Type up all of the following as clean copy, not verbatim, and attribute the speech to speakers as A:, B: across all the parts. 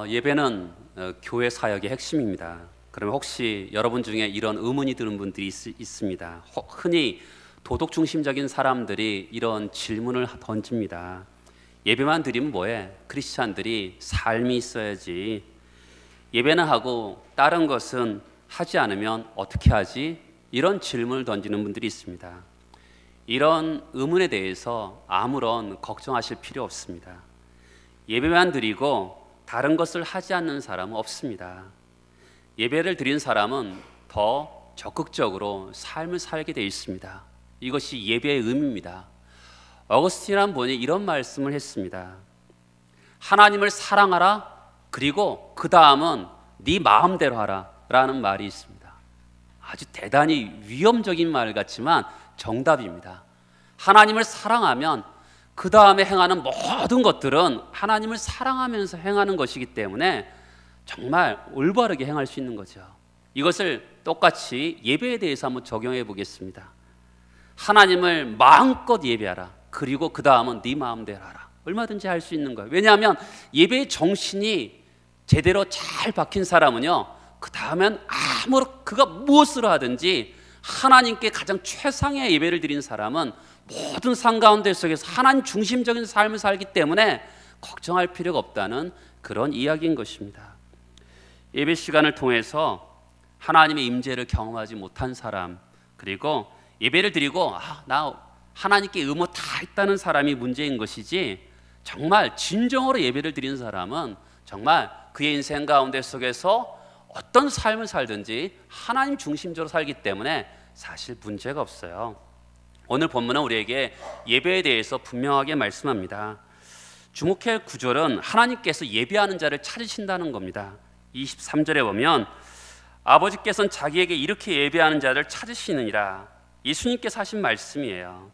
A: 예배는 교회 사역의 핵심입니다. 그러면 혹시 여러분 중에 이런 의문이 드는 분들이 있습니다. 흔히 도덕 중심적인 사람들이 이런 질문을 던집니다. 예배만 드리면 뭐해? 크리스찬들이 삶이 있어야지. 예배는 하고 다른 것은 하지 않으면 어떻게 하지? 이런 질문을 던지는 분들이 있습니다. 이런 의문에 대해서 아무런 걱정하실 필요 없습니다. 예배만 드리고 다른 것을 하지 않는 사람은 없습니다. 예배를 드린 사람은 더 적극적으로 삶을 살게 되어 있습니다. 이것이 예배의 의미입니다. 어거스틴이라는 분이 이런 말씀을 했습니다. 하나님을 사랑하라, 그리고 그 다음은 네 마음대로 하라 라는 말이 있습니다. 아주 대단히 위험적인 말 같지만 정답입니다. 하나님을 사랑하면 그 다음에 행하는 모든 것들은 하나님을 사랑하면서 행하는 것이기 때문에 정말 올바르게 행할 수 있는 거죠. 이것을 똑같이 예배에 대해서 한번 적용해 보겠습니다. 하나님을 마음껏 예배하라, 그리고 그 다음은 네 마음대로 하라. 얼마든지 할 수 있는 거예요. 왜냐하면 예배의 정신이 제대로 잘 박힌 사람은요, 그 다음엔 그가 무엇을 하든지 하나님께 가장 최상의 예배를 드린 사람은 모든 삶 가운데 속에서 하나님 중심적인 삶을 살기 때문에 걱정할 필요가 없다는 그런 이야기인 것입니다. 예배 시간을 통해서 하나님의 임재를 경험하지 못한 사람, 그리고 예배를 드리고 나 하나님께 의무 다 했다는 사람이 문제인 것이지, 정말 진정으로 예배를 드리는 사람은 정말 그의 인생 가운데 속에서 어떤 삶을 살든지 하나님 중심적으로 살기 때문에 사실 문제가 없어요. 오늘 본문은 우리에게 예배에 대해서 분명하게 말씀합니다. 주목할 구절은 하나님께서 예배하는 자를 찾으신다는 겁니다. 23절에 보면 아버지께서는 자기에게 이렇게 예배하는 자를 찾으시느니라. 예수님께서 하신 말씀이에요.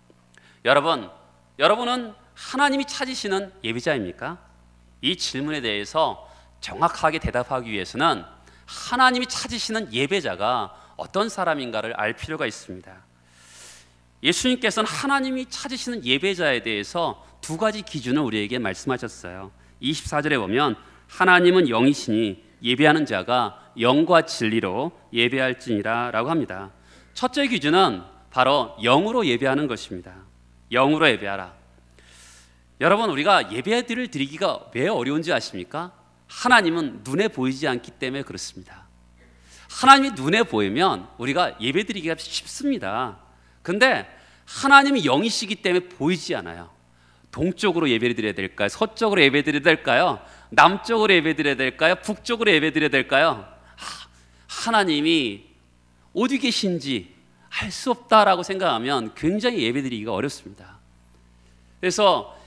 A: 여러분은 하나님이 찾으시는 예배자입니까? 이 질문에 대해서 정확하게 대답하기 위해서는 하나님이 찾으시는 예배자가 어떤 사람인가를 알 필요가 있습니다. 예수님께서는 하나님이 찾으시는 예배자에 대해서 두 가지 기준을 우리에게 말씀하셨어요. 24절에 보면 하나님은 영이시니 예배하는 자가 영과 진리로 예배할지니라 라고 합니다. 첫째 기준은 바로 영으로 예배하는 것입니다. 영으로 예배하라. 여러분, 우리가 예배를 드리기가 왜 어려운지 아십니까? 하나님은 눈에 보이지 않기 때문에 그렇습니다. 하나님이 눈에 보이면 우리가 예배 드리기가 쉽습니다. 근데 하나님이 영이시기 때문에 보이지 않아요. 동쪽으로 예배를 드려야 될까요? 서쪽으로 예배 드려야 될까요? 남쪽으로 예배 드려야 될까요? 북쪽으로 예배 드려야 될까요? 하나님이 어디 계신지 알 수 없다라고 생각하면 굉장히 예배 드리기가 어렵습니다. 그래서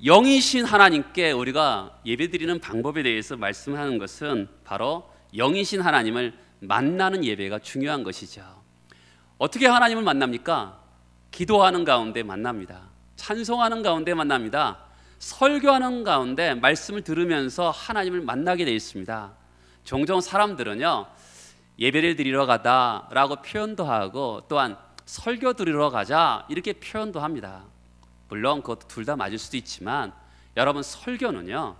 A: 영이신 하나님께 우리가 예배 드리는 방법에 대해서 말씀하는 것은 바로 영이신 하나님을 만나는 예배가 중요한 것이죠. 어떻게 하나님을 만납니까? 기도하는 가운데 만납니다. 찬송하는 가운데 만납니다. 설교하는 가운데 말씀을 들으면서 하나님을 만나게 되어 있습니다. 종종 사람들은요, 예배를 드리러 가다라고 표현도 하고 또한 설교 들으러 가자 이렇게 표현도 합니다. 물론 그것도 둘 다 맞을 수도 있지만, 여러분, 설교는요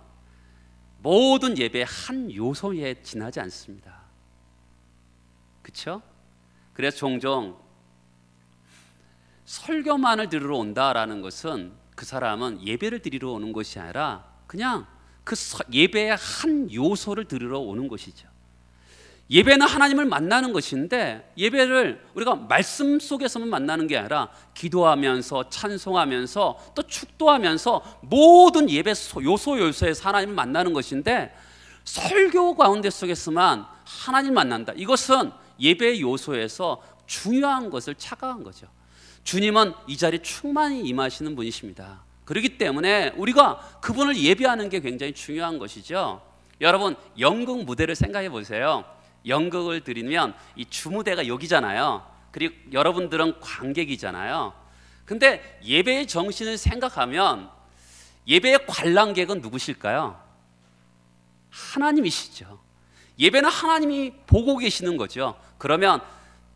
A: 모든 예배의 한 요소에 지나지 않습니다. 그렇죠? 그래서 종종 설교만을 들으러 온다라는 것은 그 사람은 예배를 드리러 오는 것이 아니라 그냥 그 예배의 한 요소를 들으러 오는 것이죠. 예배는 하나님을 만나는 것인데, 예배를 우리가 말씀 속에서만 만나는 게 아니라 기도하면서 찬송하면서 또 축도하면서 모든 예배 요소에서 하나님을 만나는 것인데, 설교 가운데 속에서만 하나님을 만난다. 이것은 예배의 요소에서 중요한 것을 착각한 거죠. 주님은 이 자리에 충만히 임하시는 분이십니다. 그렇기 때문에 우리가 그분을 예배하는 게 굉장히 중요한 것이죠. 여러분, 연극 무대를 생각해 보세요. 연극을 드리면 이 주무대가 여기잖아요. 그리고 여러분들은 관객이잖아요. 근데 예배의 정신을 생각하면 예배의 관람객은 누구실까요? 하나님이시죠. 예배는 하나님이 보고 계시는 거죠. 그러면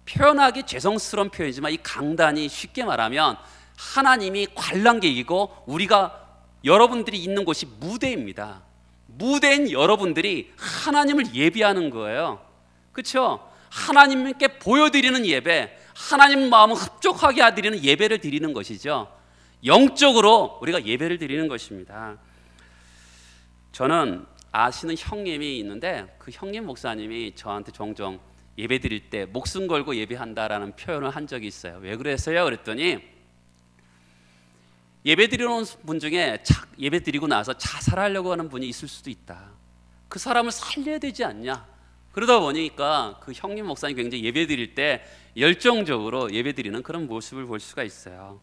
A: 표현하기 죄송스러운 표현이지만 이 강단이 쉽게 말하면 하나님이 관람객이고 우리가 여러분들이 있는 곳이 무대입니다. 무대인 여러분들이 하나님을 예배하는 거예요. 그렇죠? 하나님께 보여드리는 예배, 하나님 마음을 흡족하게 드리는 예배를 드리는 것이죠. 영적으로 우리가 예배를 드리는 것입니다. 저는 아시는 형님이 있는데 그 형님 목사님이 저한테 종종 예배 드릴 때 목숨 걸고 예배한다라는 표현을 한 적이 있어요. 왜 그랬어요? 그랬더니 예배 드리는 분 중에 예배 드리고 나서 자살하려고 하는 분이 있을 수도 있다. 그 사람을 살려야 되지 않냐. 그러다 보니까 그 형님 목사님 굉장히 예배 드릴 때 열정적으로 예배 드리는 그런 모습을 볼 수가 있어요.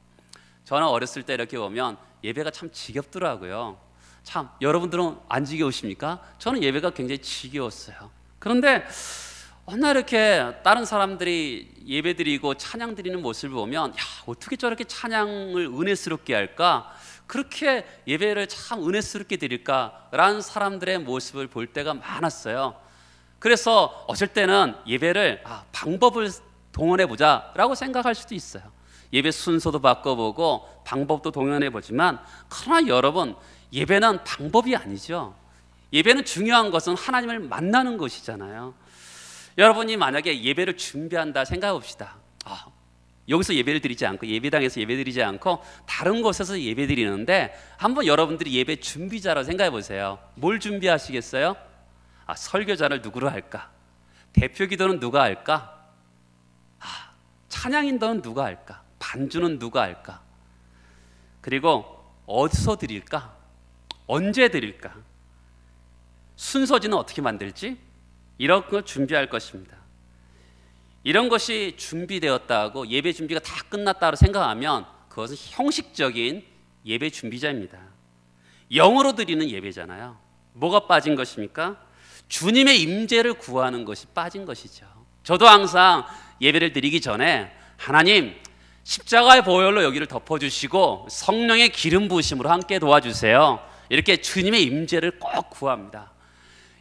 A: 저는 어렸을 때 이렇게 보면 예배가 참 지겹더라고요. 참 여러분들은 안 지겨우십니까? 저는 예배가 굉장히 지겨웠어요. 그런데 어느 날 이렇게 다른 사람들이 예배 드리고 찬양 드리는 모습을 보면, 야, 어떻게 저렇게 찬양을 은혜스럽게 할까? 그렇게 예배를 참 은혜스럽게 드릴까라는 사람들의 모습을 볼 때가 많았어요. 그래서 어쩔 때는 예배를 방법을 동원해 보자라고 생각할 수도 있어요. 예배 순서도 바꿔보고 방법도 동원해 보지만, 그러나 여러분, 예배는 방법이 아니죠. 예배는 중요한 것은 하나님을 만나는 것이잖아요. 여러분이 만약에 예배를 준비한다 생각해 봅시다. 여기서 예배를 드리지 않고, 예배당에서 예배 드리지 않고 다른 곳에서 예배 드리는데, 한번 여러분들이 예배 준비자라고 생각해 보세요. 뭘 준비하시겠어요? 설교자를 누구로 할까? 대표 기도는 누가 할까? 찬양 인도는 누가 할까? 반주는 누가 할까? 그리고 어디서 드릴까? 언제 드릴까? 순서지는 어떻게 만들지? 이런 걸 준비할 것입니다. 이런 것이 준비되었다고 예배 준비가 다 끝났다고 생각하면 그것은 형식적인 예배 준비자입니다. 영으로 드리는 예배잖아요. 뭐가 빠진 것입니까? 주님의 임재를 구하는 것이 빠진 것이죠. 저도 항상 예배를 드리기 전에 하나님, 십자가의 보혈로 여기를 덮어주시고 성령의 기름 부으심으로 함께 도와주세요. 이렇게 주님의 임재를 꼭 구합니다.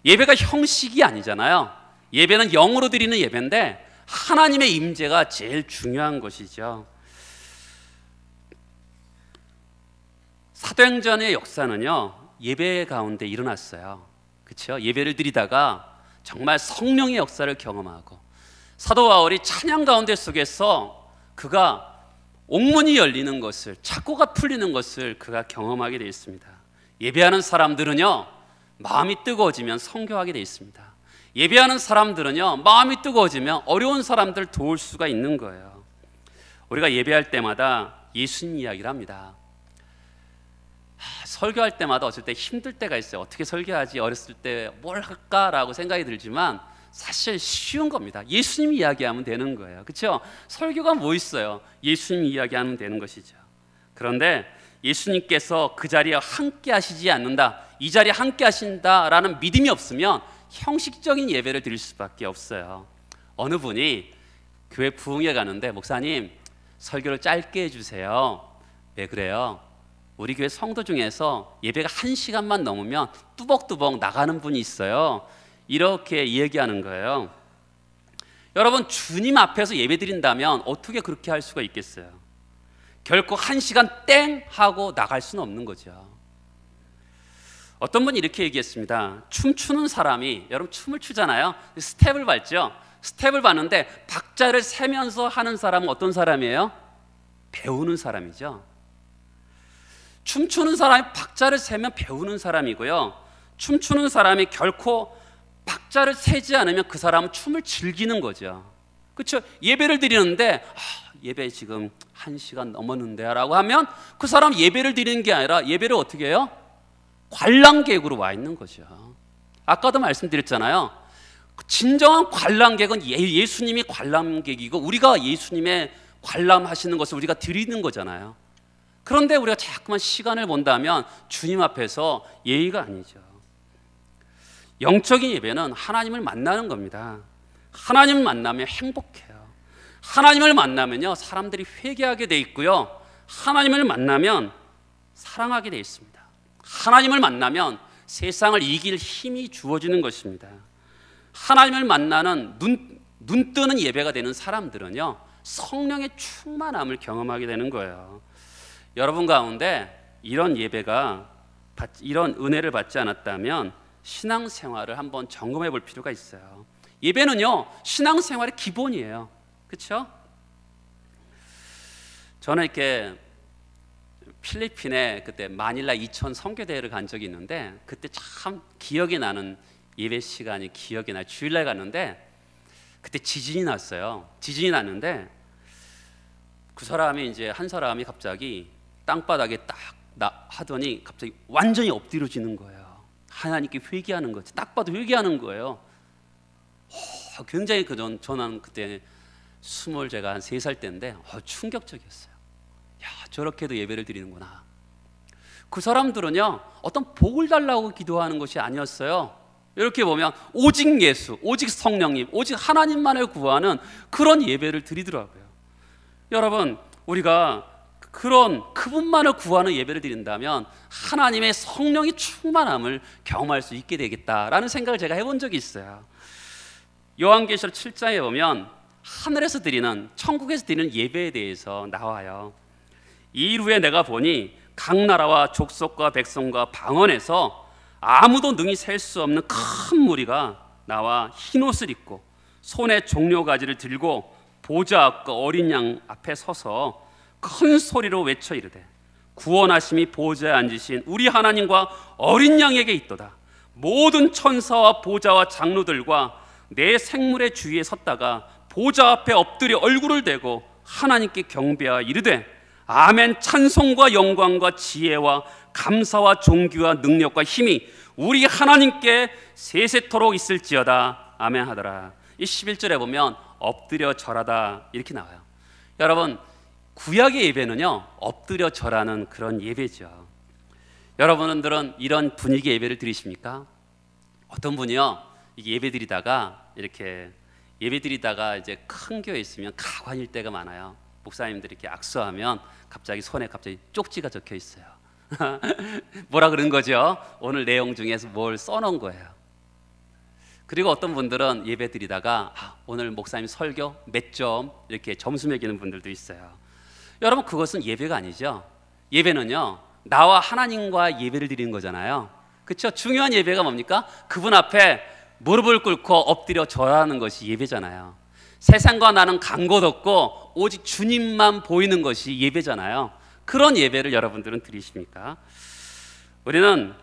A: 예배가 형식이 아니잖아요. 예배는 영으로 드리는 예배인데 하나님의 임재가 제일 중요한 것이죠. 사도행전의 역사는요, 예배 가운데 일어났어요. 그렇죠? 예배를 드리다가 정말 성령의 역사를 경험하고, 사도 바울이 찬양 가운데 속에서 그가 옥문이 열리는 것을, 착고가 풀리는 것을 그가 경험하게 되어 있습니다. 예배하는 사람들은요, 마음이 뜨거워지면 선교하게 되어 있습니다. 예배하는 사람들은요, 마음이 뜨거워지면 어려운 사람들을 도울 수가 있는 거예요. 우리가 예배할 때마다 예수님 이야기를 합니다. 설교할 때마다 어쩔 때 힘들 때가 있어요. 어떻게 설교하지? 어렸을 때 뭘 할까라고 생각이 들지만 사실 쉬운 겁니다. 예수님 이야기하면 되는 거예요. 그렇죠? 설교가 뭐 있어요? 예수님 이야기하면 되는 것이죠. 그런데 예수님께서 그 자리에 함께 하시지 않는다, 이 자리에 함께 하신다라는 믿음이 없으면 형식적인 예배를 드릴 수밖에 없어요. 어느 분이 교회 부흥회 가는데, 목사님 설교를 짧게 해주세요. 왜 그래요? 우리 교회 성도 중에서 예배가 1시간만 넘으면 뚜벅뚜벅 나가는 분이 있어요. 이렇게 얘기하는 거예요. 여러분, 주님 앞에서 예배 드린다면 어떻게 그렇게 할 수가 있겠어요? 결코 1시간 땡 하고 나갈 수는 없는 거죠. 어떤 분이 이렇게 얘기했습니다. 춤추는 사람이, 여러분 춤을 추잖아요. 스텝을 밟죠. 스텝을 밟는데 박자를 세면서 하는 사람은 어떤 사람이에요? 배우는 사람이죠. 춤추는 사람이 박자를 세면 배우는 사람이고요, 춤추는 사람이 결코 박자를 세지 않으면 그 사람은 춤을 즐기는 거죠. 그렇죠? 예배를 드리는데 예배 지금 1시간 넘었는데 라고 하면 그 사람 예배를 드리는 게 아니라 예배를 어떻게 해요? 관람객으로 와 있는 거죠. 아까도 말씀드렸잖아요. 진정한 관람객은 예수님이 관람객이고 우리가 예수님의 관람하시는 것을 우리가 드리는 거잖아요. 그런데 우리가 자꾸만 시간을 본다면 주님 앞에서 예의가 아니죠. 영적인 예배는 하나님을 만나는 겁니다. 하나님을 만나면 행복해요. 하나님을 만나면요, 사람들이 회개하게 돼 있고요, 하나님을 만나면 사랑하게 돼 있습니다. 하나님을 만나면 세상을 이길 힘이 주어지는 것입니다. 하나님을 만나는 눈 뜨는 예배가 되는 사람들은요, 성령의 충만함을 경험하게 되는 거예요. 여러분 가운데 이런 예배가 이런 은혜를 받지 않았다면 신앙생활을 한번 점검해 볼 필요가 있어요. 예배는요 신앙생활의 기본이에요. 그렇죠? 저는 이렇게 필리핀에 그때 마닐라 2000 선교대회를 간 적이 있는데 그때 참 기억이 나는 예배 시간이 기억이 나요. 주일날 갔는데 그때 지진이 났어요. 지진이 났는데 그 사람이 이제 한 사람이 갑자기 땅바닥에 딱 하더니 갑자기 완전히 엎드려지는 거예요. 하나님께 회개하는 거지. 딱 봐도 회개하는 거예요. 굉장히 저는 그때 제가 한 3살 때인데 충격적이었어요. 야, 저렇게도 예배를 드리는구나. 그 사람들은요 어떤 복을 달라고 기도하는 것이 아니었어요. 이렇게 보면 오직 예수, 오직 성령님, 오직 하나님만을 구하는 그런 예배를 드리더라고요. 여러분, 우리가 그분만을 구하는 예배를 드린다면 하나님의 성령의 충만함을 경험할 수 있게 되겠다라는 생각을 제가 해본 적이 있어요. 요한계시록 7장에 보면 하늘에서 드리는, 천국에서 드리는 예배에 대해서 나와요. 이일 후에 내가 보니 각 나라와 족속과 백성과 방언에서 아무도 능히 셀 수 없는 큰 무리가 나와 흰옷을 입고 손에 종려가지를 들고 보좌 앞과 어린 양 앞에 서서 큰 소리로 외쳐 이르되 구원하심이 보좌에 앉으신 우리 하나님과 어린 양에게 있도다. 모든 천사와 보좌와 장로들과 내 생물의 주위에 섰다가 보좌 앞에 엎드려 얼굴을 대고 하나님께 경배하여 이르되 아멘. 찬송과 영광과 지혜와 감사와 존귀와 능력과 힘이 우리 하나님께 세세토록 있을지어다. 아멘 하더라. 이 11절에 보면 엎드려 절하다 이렇게 나와요. 여러분, 구약의 예배는요 엎드려 절하는 그런 예배죠. 여러분들은 이런 분위기의 예배를 드리십니까? 어떤 분이요 예배 드리다가 이제 큰 교회에 있으면 가관일 때가 많아요. 목사님들이 이렇게 악수하면 갑자기 손에 쪽지가 적혀 있어요. 뭐라 그런 거죠? 오늘 내용 중에서 뭘 써놓은 거예요. 그리고 어떤 분들은 예배 드리다가 오늘 목사님 설교 몇 점 이렇게 점수 매기는 분들도 있어요. 여러분, 그것은 예배가 아니죠. 예배는요 나와 하나님과 예배를 드리는 거잖아요. 그렇죠? 중요한 예배가 뭡니까? 그분 앞에 무릎을 꿇고 엎드려 절하는 것이 예배잖아요. 세상과 나는 간 곳 없고 오직 주님만 보이는 것이 예배잖아요. 그런 예배를 여러분들은 드리십니까? 우리는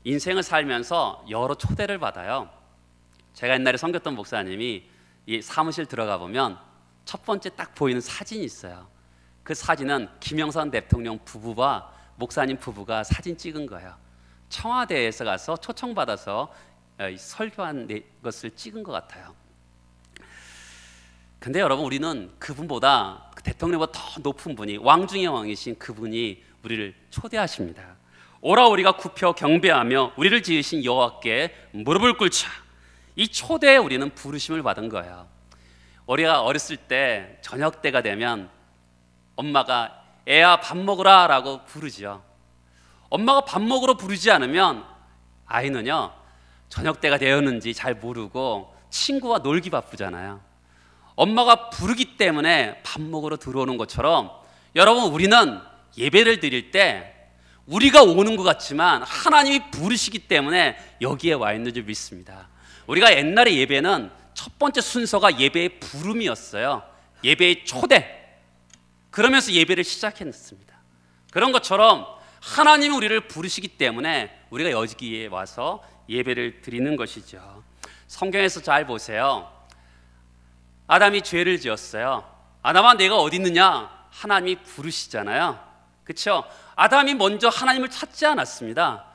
A: 인생을 살면서 여러 초대를 받아요. 제가 옛날에 섬겼던 목사님이 이 사무실 들어가 보면 첫 번째 딱 보이는 사진이 있어요. 그 사진은 김영삼 대통령 부부와 목사님 부부가 사진 찍은 거예요. 청와대에서 가서 초청받아서 설교한 것을 찍은 것 같아요. 근데 여러분, 우리는 그분보다, 대통령보다 더 높은 분이, 왕 중의 왕이신 그분이 우리를 초대하십니다. 오라 우리가 굽혀 경배하며 우리를 지으신 여호와께 무릎을 꿇자. 이 초대에 우리는 부르심을 받은 거예요. 우리가 어렸을 때 저녁 때가 되면 엄마가 애야 밥 먹으라 라고 부르죠. 엄마가 밥 먹으러 부르지 않으면 아이는요 저녁 때가 되었는지 잘 모르고 친구와 놀기 바쁘잖아요. 엄마가 부르기 때문에 밥 먹으러 들어오는 것처럼 여러분, 우리는 예배를 드릴 때 우리가 오는 것 같지만 하나님이 부르시기 때문에 여기에 와 있는 줄 믿습니다. 우리가 옛날에 예배는 첫 번째 순서가 예배의 부름이었어요. 예배의 초대. 그러면서 예배를 시작했습니다. 그런 것처럼 하나님이 우리를 부르시기 때문에 우리가 여기에 와서 예배를 드리는 것이죠. 성경에서 잘 보세요. 아담이 죄를 지었어요. 아담아 내가 어디 있느냐? 하나님이 부르시잖아요. 그렇죠? 아담이 먼저 하나님을 찾지 않았습니다.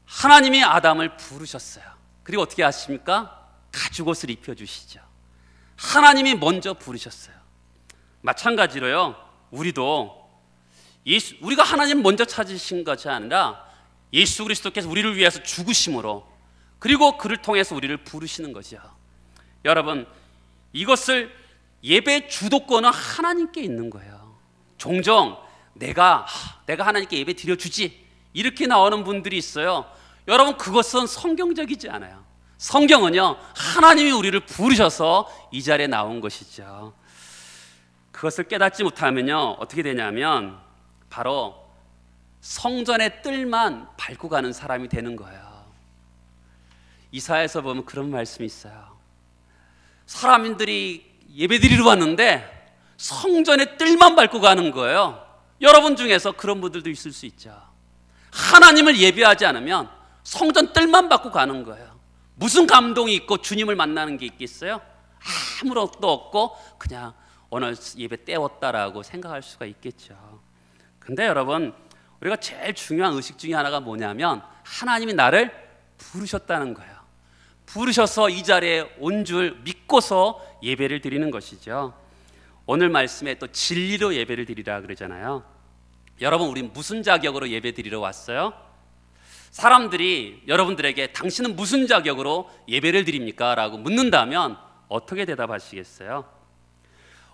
A: 하나님이 아담을 부르셨어요. 그리고 어떻게 하십니까? 가죽옷을 입혀주시죠. 하나님이 먼저 부르셨어요. 마찬가지로요, 우리가 하나님 먼저 찾으신 것이 아니라 예수 그리스도께서 우리를 위해서 죽으심으로, 그리고 그를 통해서 우리를 부르시는 거죠. 여러분, 이것을 예배 주도권은 하나님께 있는 거예요. 종종 내가 하나님께 예배 드려주지 이렇게 나오는 분들이 있어요. 여러분, 그것은 성경적이지 않아요. 성경은요 하나님이 우리를 부르셔서 이 자리에 나온 것이죠. 그것을 깨닫지 못하면요 어떻게 되냐면 바로 성전의 뜰만 밟고 가는 사람이 되는 거예요. 이사야에서 보면 그런 말씀이 있어요. 사람들이 예배드리러 왔는데 성전의 뜰만 밟고 가는 거예요. 여러분 중에서 그런 분들도 있을 수 있죠. 하나님을 예배하지 않으면 성전 뜰만 밟고 가는 거예요. 무슨 감동이 있고 주님을 만나는 게 있겠어요? 아무것도 없고 그냥 오늘 예배 때웠다라고 생각할 수가 있겠죠. 근데 여러분, 우리가 제일 중요한 의식 중에 하나가 뭐냐면 하나님이 나를 부르셨다는 거예요. 부르셔서 이 자리에 온 줄 믿고서 예배를 드리는 것이죠. 오늘 말씀에 또 진리로 예배를 드리라 그러잖아요. 여러분, 우리 무슨 자격으로 예배 드리러 왔어요? 사람들이 여러분들에게 당신은 무슨 자격으로 예배를 드립니까? 라고 묻는다면 어떻게 대답하시겠어요?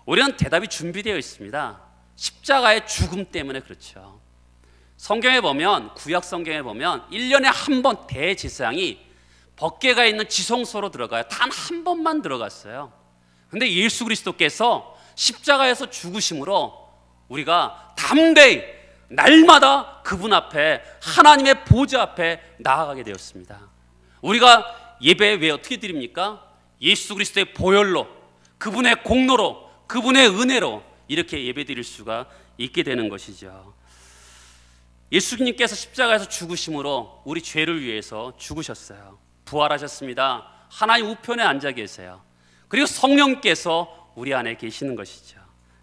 A: 우리는 대답이 준비되어 있습니다. 십자가의 죽음 때문에 그렇죠. 성경에 보면, 구약 성경에 보면 1년에 한 번 대제사장이 법궤가 있는 지성소로 들어가요. 단 한 번만 들어갔어요. 근데 예수 그리스도께서 십자가에서 죽으심으로 우리가 담대히 날마다 그분 앞에, 하나님의 보좌 앞에 나아가게 되었습니다. 우리가 예배 왜 어떻게 드립니까? 예수 그리스도의 보혈로, 그분의 공로로, 그분의 은혜로 이렇게 예배 드릴 수가 있게 되는 것이죠. 예수님께서 십자가에서 죽으심으로 우리 죄를 위해서 죽으셨어요. 부활하셨습니다. 하나님 우편에 앉아 계세요. 그리고 성령께서 우리 안에 계시는 것이죠.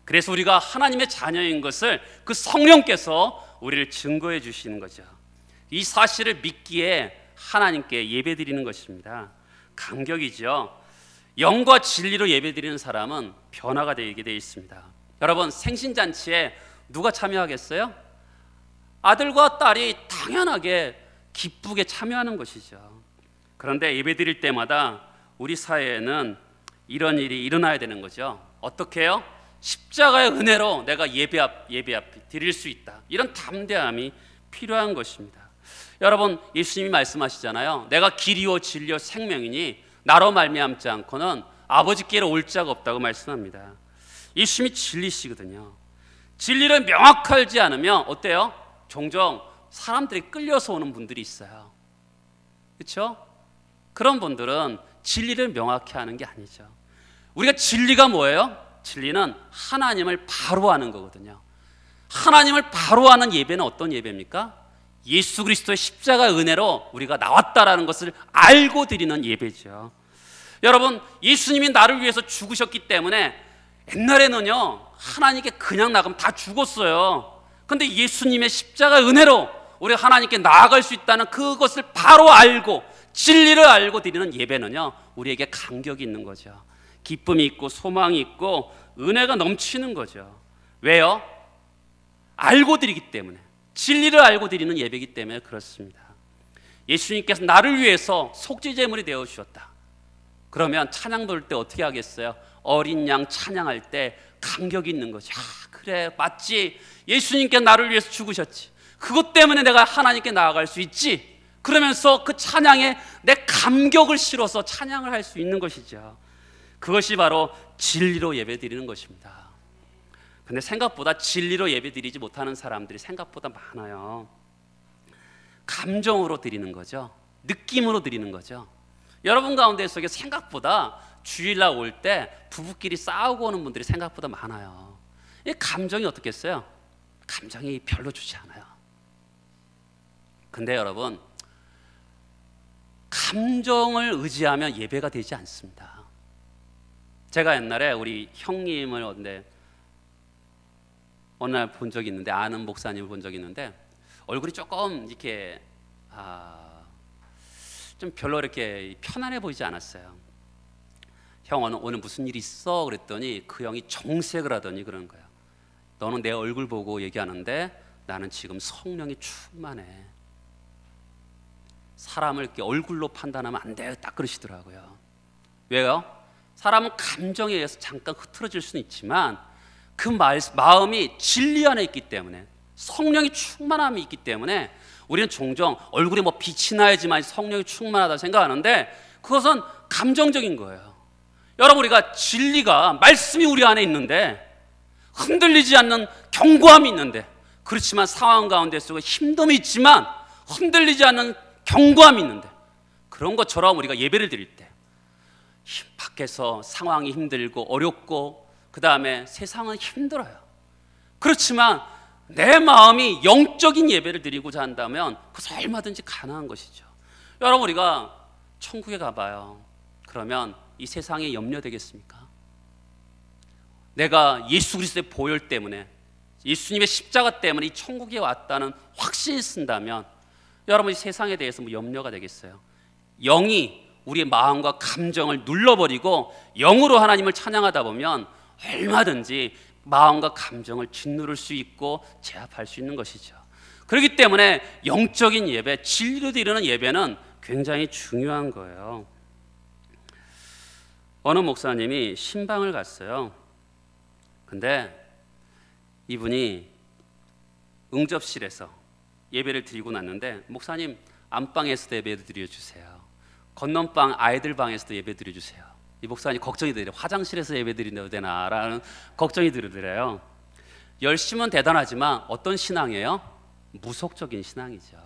A: 그래서 우리가 하나님의 자녀인 것을 그 성령께서 우리를 증거해 주시는 거죠. 이 사실을 믿기에 하나님께 예배 드리는 것입니다. 감격이죠. 영과 진리로 예배 드리는 사람은 변화가 되게 되어 있습니다. 여러분, 생신잔치에 누가 참여하겠어요? 아들과 딸이 당연하게 기쁘게 참여하는 것이죠. 그런데 예배 드릴 때마다 우리 사회에는 이런 일이 일어나야 되는 거죠. 어떻게 해요? 십자가의 은혜로 내가 예배 앞 드릴 수 있다. 이런 담대함이 필요한 것입니다. 여러분, 예수님이 말씀하시잖아요. 내가 길이요 진리요 생명이니 나로 말미암지 않고는 아버지께로 올 자가 없다고 말씀합니다. 예수님이 진리시거든요. 진리를 명확하지 않으면 어때요? 종종 사람들이 끌려서 오는 분들이 있어요. 그렇죠? 그런 분들은 진리를 명확히 하는 게 아니죠. 우리가 진리가 뭐예요? 진리는 하나님을 바로 하는 거거든요. 하나님을 바로 하는 예배는 어떤 예배입니까? 예수 그리스도의 십자가 은혜로 우리가 나왔다라는 것을 알고 드리는 예배죠. 여러분, 예수님이 나를 위해서 죽으셨기 때문에 옛날에는요, 하나님께 그냥 나가면 다 죽었어요. 근데 예수님의 십자가 은혜로 우리가 하나님께 나아갈 수 있다는 그것을 바로 알고 진리를 알고 드리는 예배는요, 우리에게 감격이 있는 거죠. 기쁨이 있고 소망이 있고 은혜가 넘치는 거죠. 왜요? 알고 드리기 때문에, 진리를 알고 드리는 예배이기 때문에 그렇습니다. 예수님께서 나를 위해서 속죄제물이 되어 주셨다. 그러면 찬양 부를 때 어떻게 하겠어요? 어린 양 찬양할 때 감격이 있는 거죠. 아, 그래, 맞지. 예수님께 나를 위해서 죽으셨지. 그것 때문에 내가 하나님께 나아갈 수 있지. 그러면서 그 찬양에 내 감격을 실어서 찬양을 할 수 있는 것이죠. 그것이 바로 진리로 예배드리는 것입니다. 근데 생각보다 진리로 예배드리지 못하는 사람들이 생각보다 많아요. 감정으로 드리는 거죠. 느낌으로 드리는 거죠. 여러분 가운데 속에 생각보다 주일날 올 때 부부끼리 싸우고 오는 분들이 생각보다 많아요. 이 감정이 어떻겠어요? 감정이 별로 좋지 않아요. 근데 여러분, 감정을 의지하면 예배가 되지 않습니다. 제가 옛날에 우리 형님을 어느 날 본 적이 있는데, 아는 목사님을 본 적이 있는데 얼굴이 조금 이렇게 좀 별로 이렇게 편안해 보이지 않았어요. 형, 오늘 무슨 일 있어? 그랬더니 그 형이 정색을 하더니 그러는 거예요. 너는 내 얼굴 보고 얘기하는데 나는 지금 성령이 충만해. 사람을 이렇게 얼굴로 판단하면 안 돼요. 딱 그러시더라고요. 왜요? 사람은 감정에 의해서 잠깐 흐트러질 수는 있지만 그 마음이 진리 안에 있기 때문에, 성령이 충만함이 있기 때문에 우리는 종종 얼굴에 뭐 빛이 나야지만 성령이 충만하다고 생각하는데 그것은 감정적인 거예요. 여러분, 우리가 진리가, 말씀이 우리 안에 있는데 흔들리지 않는 견고함이 있는데 그렇지만 상황 가운데 속에 힘듦이 있지만 흔들리지 않는 견고함이 있는데, 그런 것처럼 우리가 예배를 드릴 때 밖에서 상황이 힘들고 어렵고 그 다음에 세상은 힘들어요. 그렇지만 내 마음이 영적인 예배를 드리고자 한다면 그것은 얼마든지 가능한 것이죠. 여러분, 우리가 천국에 가봐요. 그러면 이 세상에 염려되겠습니까? 내가 예수 그리스도의 보혈 때문에, 예수님의 십자가 때문에 이 천국에 왔다는 확신이 쓴다면 여러분, 이 세상에 대해서 뭐 염려가 되겠어요? 영이 우리의 마음과 감정을 눌러버리고 영으로 하나님을 찬양하다 보면 얼마든지 마음과 감정을 짓누를 수 있고 제압할 수 있는 것이죠. 그렇기 때문에 영적인 예배, 진리로 드리는 예배는 굉장히 중요한 거예요. 어느 목사님이 신방을 갔어요. 근데 이분이 응접실에서 예배를 드리고 났는데, 목사님 안방에서도 예배 드려주세요, 건넌방 아이들 방에서도 예배 드려주세요. 이 목사님 걱정이 되더래요. 화장실에서 예배 드린다고 되나 라는 걱정이 들더래요. 열심은 대단하지만 어떤 신앙이에요? 무속적인 신앙이죠.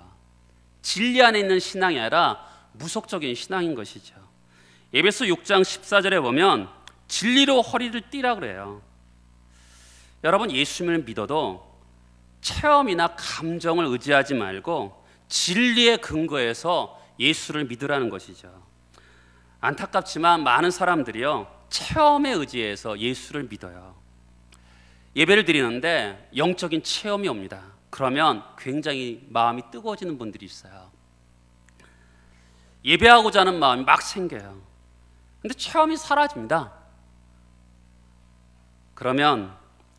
A: 진리 안에 있는 신앙이 아니라 무속적인 신앙인 것이죠. 에베소 6장 14절에 보면 진리로 허리를 띠라 그래요. 여러분, 예수님을 믿어도 체험이나 감정을 의지하지 말고 진리에 근거해서 예수를 믿으라는 것이죠. 안타깝지만 많은 사람들이요, 체험에 의지해서 예수를 믿어요. 예배를 드리는데 영적인 체험이 옵니다. 그러면 굉장히 마음이 뜨거워지는 분들이 있어요. 예배하고자 하는 마음이 막 생겨요. 근데 체험이 사라집니다. 그러면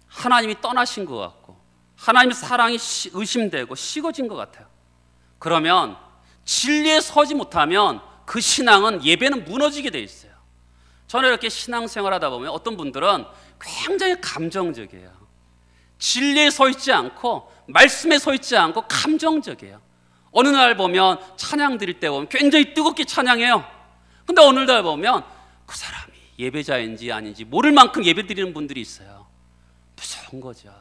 A: 하나님이 떠나신 것 같고 하나님의 사랑이 의심되고 식어진 것 같아요. 그러면 진리에 서지 못하면 그 신앙은, 예배는 무너지게 돼 있어요. 저는 이렇게 신앙생활 하다 보면 어떤 분들은 굉장히 감정적이에요. 진리에 서 있지 않고 말씀에 서 있지 않고 감정적이에요. 어느 날 보면 찬양 드릴 때 보면 굉장히 뜨겁게 찬양해요. 근데 어느 날 보면 그 사람이 예배자인지 아닌지 모를 만큼 예배 드리는 분들이 있어요. 무서운 거죠.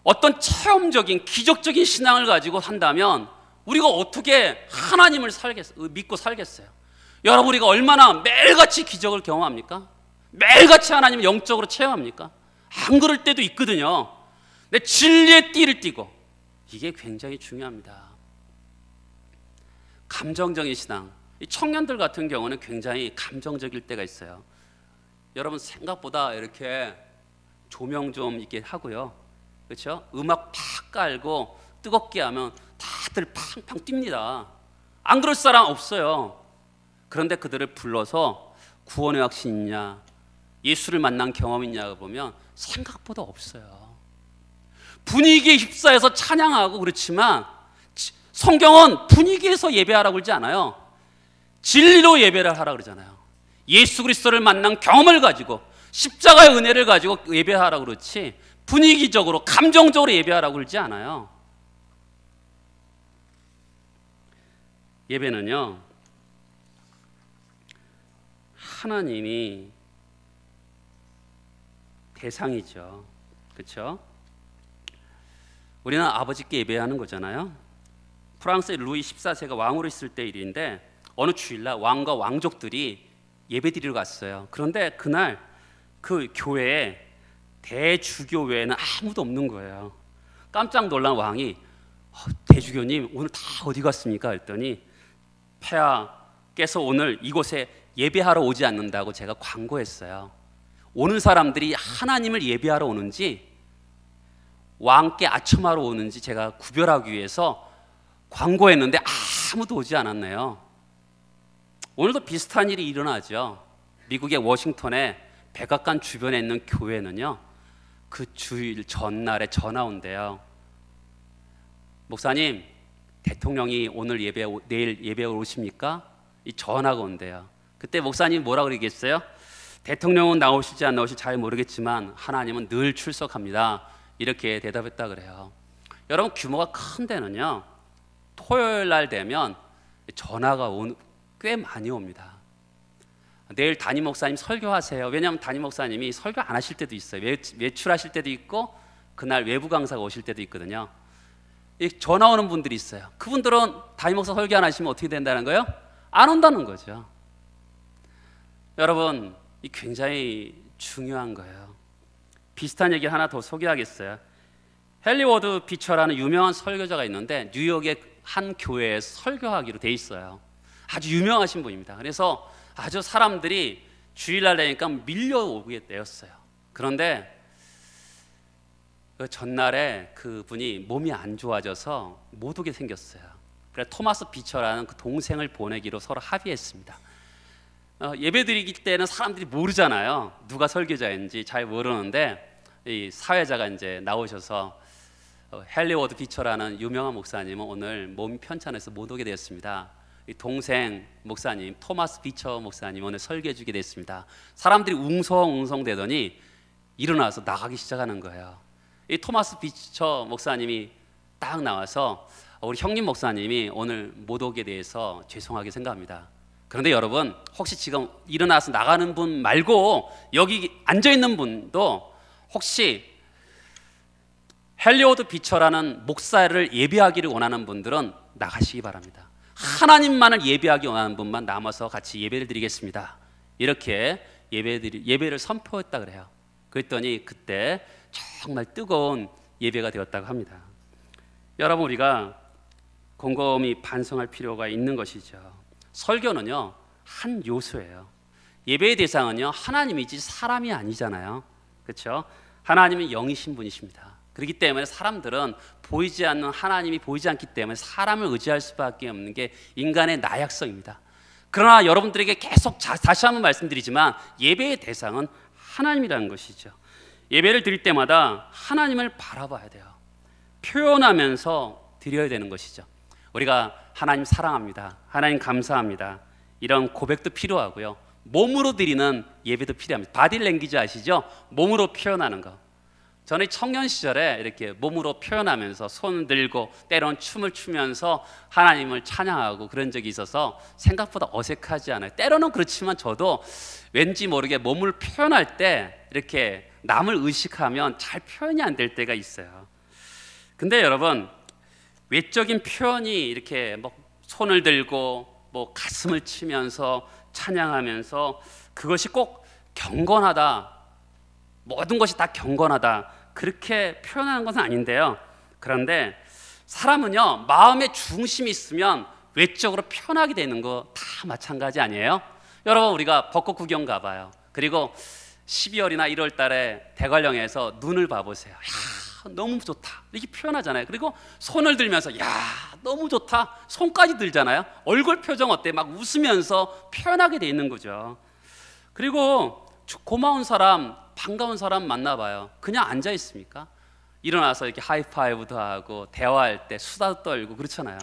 A: 어떤 체험적인 기적적인 신앙을 가지고 산다면 우리가 어떻게 하나님을 믿고 살겠어요? 여러분, 우리가 얼마나 매일같이 기적을 경험합니까? 매일같이 하나님을 영적으로 체험합니까? 안 그럴 때도 있거든요. 근데 진리의 띠를 띠고, 이게 굉장히 중요합니다. 감정적인 신앙, 이 청년들 같은 경우는 굉장히 감정적일 때가 있어요. 여러분, 생각보다 이렇게 조명 좀 이렇게 하고요, 그렇죠? 음악 팍 깔고 뜨겁게 하면 다들 팡팡 뜁니다. 안 그럴 사람 없어요. 그런데 그들을 불러서 구원의 확신 있냐, 예수를 만난 경험 있냐 보면 생각보다 없어요. 분위기에 휩싸여서 찬양하고 그렇지만 성경은 분위기에서 예배하라고 그러지 않아요. 진리로 예배를 하라고 그러잖아요. 예수 그리스도를 만난 경험을 가지고 십자가의 은혜를 가지고 예배하라고 그렇지, 분위기적으로 감정적으로 예배하라고 그러지 않아요. 예배는요, 하나님이 대상이죠. 그렇죠? 우리는 아버지께 예배하는 거잖아요. 프랑스의 루이 14세가 왕으로 있을 때 일인데, 어느 주일날 왕과 왕족들이 예배드리러 갔어요. 그런데 그날 그 교회에, 대주교회에는 아무도 없는 거예요. 깜짝 놀란 왕이 대주교님 오늘 다 어디 갔습니까? 했더니 폐하께서 오늘 이곳에 예배하러 오지 않는다고 제가 광고했어요. 오는 사람들이 하나님을 예배하러 오는지 왕께 아첨하러 오는지 제가 구별하기 위해서 광고했는데 아무도 오지 않았네요. 오늘도 비슷한 일이 일어나죠. 미국의 워싱턴에 백악관 주변에 있는 교회는요, 그 주일 전날에 전화 온대요. 목사님, 대통령이 오늘 내일 예배에 오십니까? 이 전화가 온대요. 그때 목사님 뭐라 그러겠어요? 대통령은 나오실지 안 나오실지 잘 모르겠지만 하나님은 늘 출석합니다. 이렇게 대답했다 그래요. 여러분, 규모가 큰 데는요, 토요일 날 되면 전화가 꽤 많이 옵니다. 내일 담임 목사님 설교하세요. 왜냐하면 담임 목사님이 설교 안 하실 때도 있어요. 외출하실 때도 있고 그날 외부 강사가 오실 때도 있거든요. 전화 오는 분들이 있어요. 그분들은 담임 목사 설교 안 하시면 어떻게 된다는 거예요? 안 온다는 거죠. 여러분, 이 굉장히 중요한 거예요. 비슷한 얘기 하나 더 소개하겠어요. 헨리 워드 비처라는 유명한 설교자가 있는데 뉴욕의 한 교회에 설교하기로 돼 있어요. 아주 유명하신 분입니다. 그래서 아주 사람들이 주일날 되니까 밀려오게 되었어요. 그런데 그 전날에 그분이 몸이 안 좋아져서 못 오게 생겼어요. 그래서 토마스 비처라는 그 동생을 보내기로 서로 합의했습니다. 예배 드리기 때는 사람들이 모르잖아요. 누가 설교자인지 잘 모르는데 이 사회자가 이제 나오셔서 헨리 워드 비처라는 유명한 목사님은 오늘 몸이 편찮아서 못 오게 되었습니다. 이 동생 목사님 토마스 비처 목사님 오늘 설교해 주게 됐습니다. 사람들이 웅성웅성 되더니 일어나서 나가기 시작하는 거예요. 이 토마스 비처 목사님이 딱 나와서 우리 형님 목사님이 오늘 못 오게 돼서 죄송하게 생각합니다. 그런데 여러분, 혹시 지금 일어나서 나가는 분 말고 여기 앉아있는 분도 혹시 헨리 워드 비처라는 목사를 예배하기를 원하는 분들은 나가시기 바랍니다. 하나님만을 예배하기 원하는 분만 남아서 같이 예배를 드리겠습니다. 이렇게 예배를 선포했다 그래요. 그랬더니 그때 정말 뜨거운 예배가 되었다고 합니다. 여러분, 우리가 곰곰이 반성할 필요가 있는 것이죠. 설교는요, 한 요소예요. 예배의 대상은요, 하나님이지 사람이 아니잖아요. 그렇죠? 하나님은 영이신 분이십니다. 그렇기 때문에 사람들은 보이지 않는 하나님이 보이지 않기 때문에 사람을 의지할 수밖에 없는 게 인간의 나약성입니다. 그러나 여러분들에게 계속 다시 한번 말씀드리지만 예배의 대상은 하나님이라는 것이죠. 예배를 드릴 때마다 하나님을 바라봐야 돼요. 표현하면서 드려야 되는 것이죠. 우리가 하나님 사랑합니다, 하나님 감사합니다, 이런 고백도 필요하고요, 몸으로 드리는 예배도 필요합니다. 바디 랭귀지 아시죠? 몸으로 표현하는 거. 저는 청년 시절에 이렇게 몸으로 표현하면서 손 들고 때론 춤을 추면서 하나님을 찬양하고 그런 적이 있어서 생각보다 어색하지 않아요. 때로는 그렇지만 저도 왠지 모르게 몸을 표현할 때 이렇게 남을 의식하면 잘 표현이 안 될 때가 있어요. 근데 여러분, 외적인 표현이 이렇게 뭐 손을 들고 뭐 가슴을 치면서 찬양하면서 그것이 꼭 경건하다, 모든 것이 다 경건하다, 그렇게 표현하는 것은 아닌데요. 그런데 사람은요, 마음의 중심이 있으면 외적으로 표현하게 되는 거 다 마찬가지 아니에요? 여러분, 우리가 벚꽃 구경 가봐요. 그리고 12월이나 1월 달에 대관령에서 눈을 봐보세요. 야, 너무 좋다, 이렇게 표현하잖아요. 그리고 손을 들면서 야, 너무 좋다, 손까지 들잖아요. 얼굴 표정 어때? 막 웃으면서 표현하게 돼 있는 거죠. 그리고 고마운 사람, 반가운 사람 만나봐요. 그냥 앉아 있습니까? 일어나서 이렇게 하이파이브도 하고 대화할 때 수다도 떨고 그렇잖아요.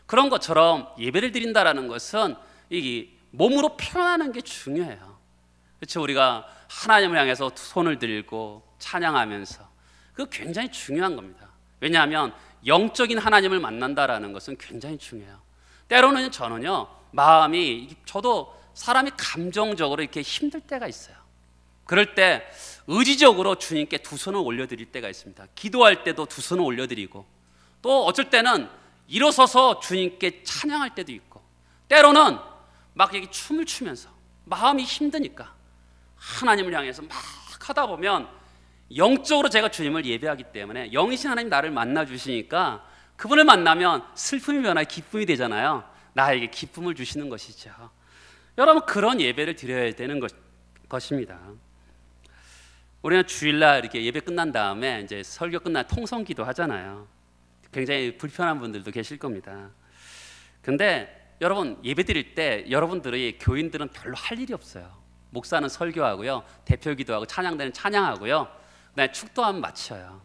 A: 그런 것처럼 예배를 드린다라는 것은 이 몸으로 표현하는 게 중요해요. 그렇죠? 우리가 하나님을 향해서 손을 들고 찬양하면서 그거 굉장히 중요한 겁니다. 왜냐하면 영적인 하나님을 만난다라는 것은 굉장히 중요해요. 때로는 저는요, 마음이, 저도 사람이 감정적으로 이렇게 힘들 때가 있어요. 그럴 때 의지적으로 주님께 두 손을 올려드릴 때가 있습니다. 기도할 때도 두 손을 올려드리고, 또 어쩔 때는 일어서서 주님께 찬양할 때도 있고, 때로는 막 이렇게 춤을 추면서 마음이 힘드니까 하나님을 향해서 막 하다 보면 영적으로 제가 주님을 예배하기 때문에 영이신 하나님 나를 만나 주시니까 그분을 만나면 슬픔이 변하여 기쁨이 되잖아요. 나에게 기쁨을 주시는 것이죠. 여러분, 그런 예배를 드려야 되는 것입니다. 우리는 주일날 이렇게 예배 끝난 다음에 이제 설교 끝날 통성기도 하잖아요. 굉장히 불편한 분들도 계실 겁니다. 근데 여러분, 예배 드릴 때 여러분들의 교인들은 별로 할 일이 없어요. 목사는 설교하고요, 대표 기도하고 찬양대는 찬양하고요, 그다음에 축도하면 마쳐요.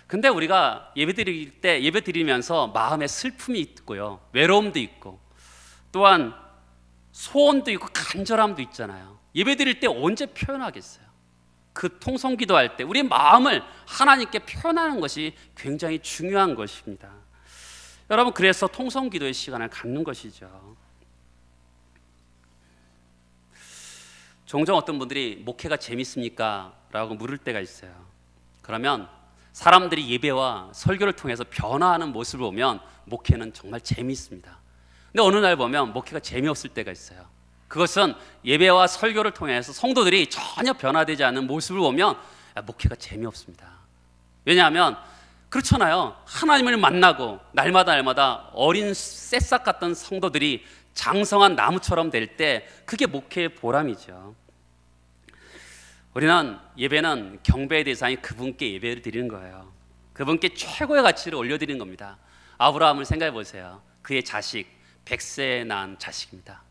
A: 근데 우리가 예배 드릴 때 예배 드리면서 마음에 슬픔이 있고요, 외로움도 있고, 또한 소원도 있고 간절함도 있잖아요. 예배 드릴 때 언제 표현하겠어요? 그 통성기도 할 때 우리 마음을 하나님께 표현하는 것이 굉장히 중요한 것입니다. 여러분, 그래서 통성기도의 시간을 갖는 것이죠. 종종 어떤 분들이 목회가 재밌습니까? 라고 물을 때가 있어요. 그러면 사람들이 예배와 설교를 통해서 변화하는 모습을 보면 목회는 정말 재미있습니다. 근데 어느 날 보면 목회가 재미없을 때가 있어요. 그것은 예배와 설교를 통해서 성도들이 전혀 변화되지 않는 모습을 보면 목회가 재미없습니다. 왜냐하면 그렇잖아요. 하나님을 만나고 날마다 어린 새싹 같던 성도들이 장성한 나무처럼 될 때 그게 목회의 보람이죠. 우리는 예배는 경배의 대상이 그분께 예배를 드리는 거예요. 그분께 최고의 가치를 올려드리는 겁니다. 아브라함을 생각해 보세요. 그의 자식, 100세에 낳은 자식입니다.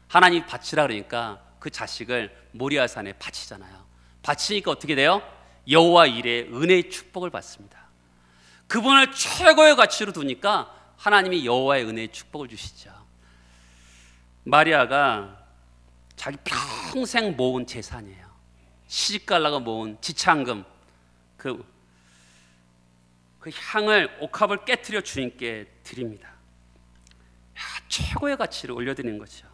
A: 하나님이 바치라 그러니까 그 자식을 모리아산에 바치잖아요. 바치니까 어떻게 돼요? 여호와 일에 은혜의 축복을 받습니다. 그분을 최고의 가치로 두니까 하나님이 여호와의 은혜의 축복을 주시죠. 마리아가 자기 평생 모은 재산이에요. 시집가려고 모은 지창금, 그 향을 옥합을 깨트려 주님께 드립니다. 최고의 가치를 올려드리는 거죠.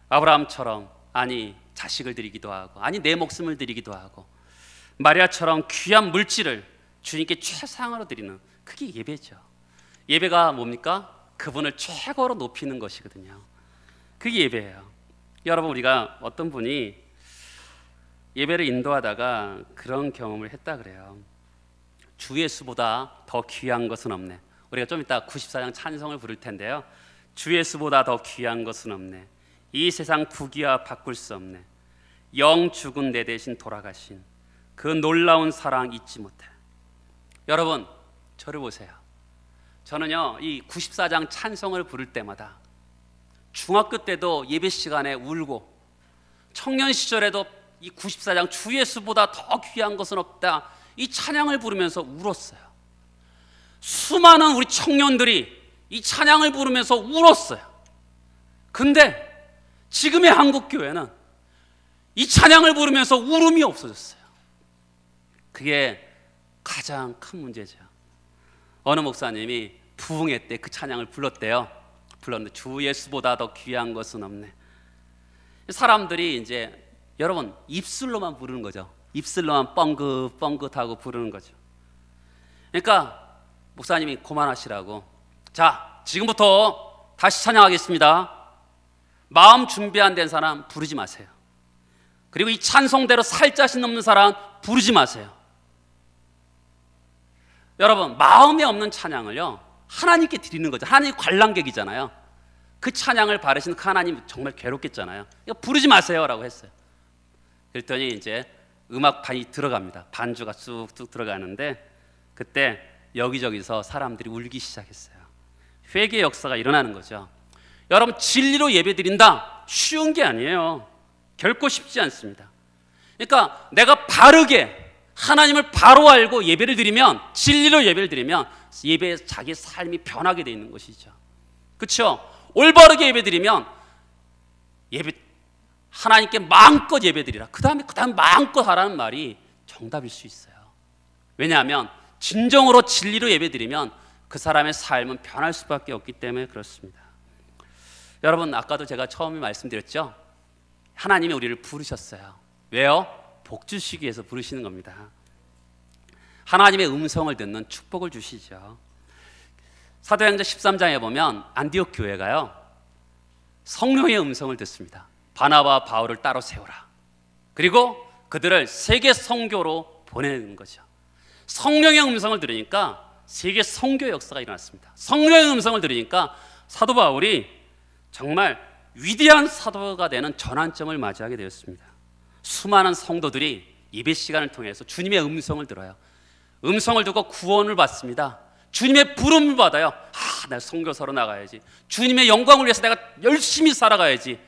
A: 아브라함처럼 아니 자식을 드리기도 하고 아니 내 목숨을 드리기도 하고 마리아처럼 귀한 물질을 주님께 최상으로 드리는 그게 예배죠. 예배가 뭡니까? 그분을 최고로 높이는 것이거든요. 그게 예배예요. 여러분, 우리가 어떤 분이 예배를 인도하다가 그런 경험을 했다 그래요. 주 예수보다 더 귀한 것은 없네. 우리가 좀 이따 94장 찬송을 부를 텐데요. 주 예수보다 더 귀한 것은 없네. 이 세상 부귀와 바꿀 수 없네. 영 죽은 내 대신 돌아가신 그 놀라운 사랑 잊지 못해. 여러분, 저를 보세요. 저는요, 이 94장 찬송을 부를 때마다 중학교 때도 예배 시간에 울고 청년 시절에도 이 94장 주 예수보다 더 귀한 것은 없다 이 찬양을 부르면서 울었어요. 수많은 우리 청년들이 이 찬양을 부르면서 울었어요. 근데 지금의 한국교회는 이 찬양을 부르면서 울음이 없어졌어요. 그게 가장 큰 문제죠. 어느 목사님이 부흥회 때 그 찬양을 불렀는데 주 예수보다 더 귀한 것은 없네. 사람들이 이제 여러분 입술로만 부르는 거죠. 입술로만 뻥긋뻥긋하고 부르는 거죠. 그러니까 목사님이 그만하시라고, 자 지금부터 다시 찬양하겠습니다. 마음 준비 안 된 사람 부르지 마세요. 그리고 이 찬송대로 살 자신 없는 사람 부르지 마세요. 여러분, 마음에 없는 찬양을요 하나님께 드리는 거죠. 하나님 관람객이잖아요. 그 찬양을 바르신 하나님 정말 괴롭겠잖아요. 이거 부르지 마세요 라고 했어요. 그랬더니 이제 음악판이 들어갑니다. 반주가 쑥쑥 들어가는데 그때 여기저기서 사람들이 울기 시작했어요. 회개 역사가 일어나는 거죠. 여러분, 진리로 예배드린다 쉬운 게 아니에요. 결코 쉽지 않습니다. 그러니까 내가 바르게 하나님을 바로 알고 예배를 드리면, 진리로 예배를 드리면 예배에 자기 삶이 변하게 되어 있는 것이죠. 그렇죠? 올바르게 예배 드리면 하나님께 마음껏 예배 드리라, 그 다음에 마음껏 하라는 말이 정답일 수 있어요. 왜냐하면 진정으로 진리로 예배 드리면 그 사람의 삶은 변할 수밖에 없기 때문에 그렇습니다. 여러분, 아까도 제가 처음에 말씀드렸죠. 하나님이 우리를 부르셨어요. 왜요? 복 주시기 위해서 부르시는 겁니다. 하나님의 음성을 듣는 축복을 주시죠. 사도행전 13장에 보면 안디옥 교회가요 성령의 음성을 듣습니다. 바나바와 바울을 따로 세우라. 그리고 그들을 세계 선교로 보내는 거죠. 성령의 음성을 들으니까 세계 선교 역사가 일어났습니다. 성령의 음성을 들으니까 사도 바울이 정말 위대한 사도가 되는 전환점을 맞이하게 되었습니다. 수많은 성도들이 예배 시간을 통해서 주님의 음성을 들어요. 음성을 듣고 구원을 받습니다. 주님의 부름을 받아요. 내가 선교사로 나가야지. 주님의 영광을 위해서 내가 열심히 살아가야지.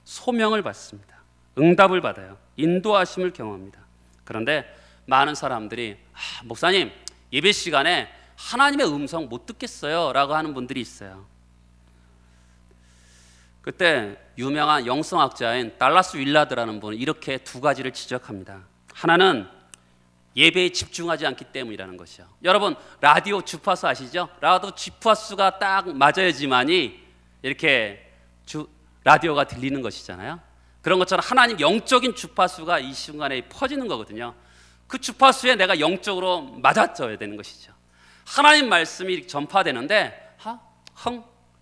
A: 소명을 받습니다. 응답을 받아요. 인도하심을 경험합니다. 그런데 많은 사람들이 목사님, 예배 시간에 하나님의 음성 못 듣겠어요 라고 하는 분들이 있어요. 그때 유명한 영성학자인 달라스 윌라드라는 분은 이렇게 두 가지를 지적합니다. 하나는 예배에 집중하지 않기 때문이라는 것이요. 여러분, 라디오 주파수 아시죠? 라디오 주파수가 딱 맞아야지만이 이렇게 라디오가 들리는 것이잖아요. 그런 것처럼 하나님 영적인 주파수가 이 순간에 퍼지는 거거든요. 그 주파수에 내가 영적으로 맞아져야 되는 것이죠. 하나님 말씀이 전파되는데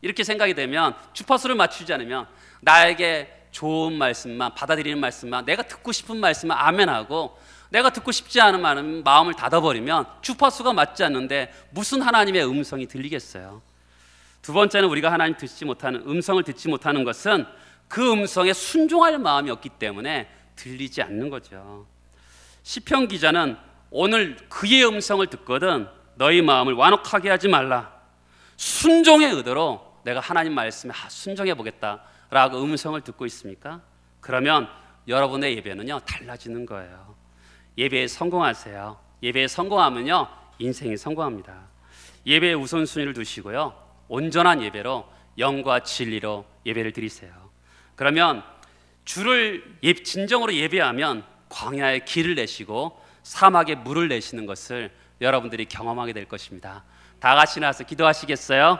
A: 이렇게 생각이 되면, 주파수를 맞추지 않으면, 나에게 좋은 말씀만, 받아들이는 말씀만, 내가 듣고 싶은 말씀만 아멘하고, 내가 듣고 싶지 않은 마음을 닫아버리면 주파수가 맞지 않는데 무슨 하나님의 음성이 들리겠어요? 두 번째는 우리가 하나님 음성을 듣지 못하는 것은 그 음성에 순종할 마음이 없기 때문에 들리지 않는 거죠. 시편 기자는 오늘 그의 음성을 듣거든 너희 마음을 완악하게 하지 말라, 순종의 의도로 내가 하나님 말씀에 순종해 보겠다라고 음성을 듣고 있습니까? 그러면 여러분의 예배는요 달라지는 거예요. 예배에 성공하세요. 예배에 성공하면요 인생이 성공합니다. 예배의 우선순위를 두시고요, 온전한 예배로 영과 진리로 예배를 드리세요. 그러면 주를 진정으로 예배하면 광야에 길을 내시고 사막에 물을 내시는 것을 여러분들이 경험하게 될 것입니다. 다 같이 나와서 기도하시겠어요?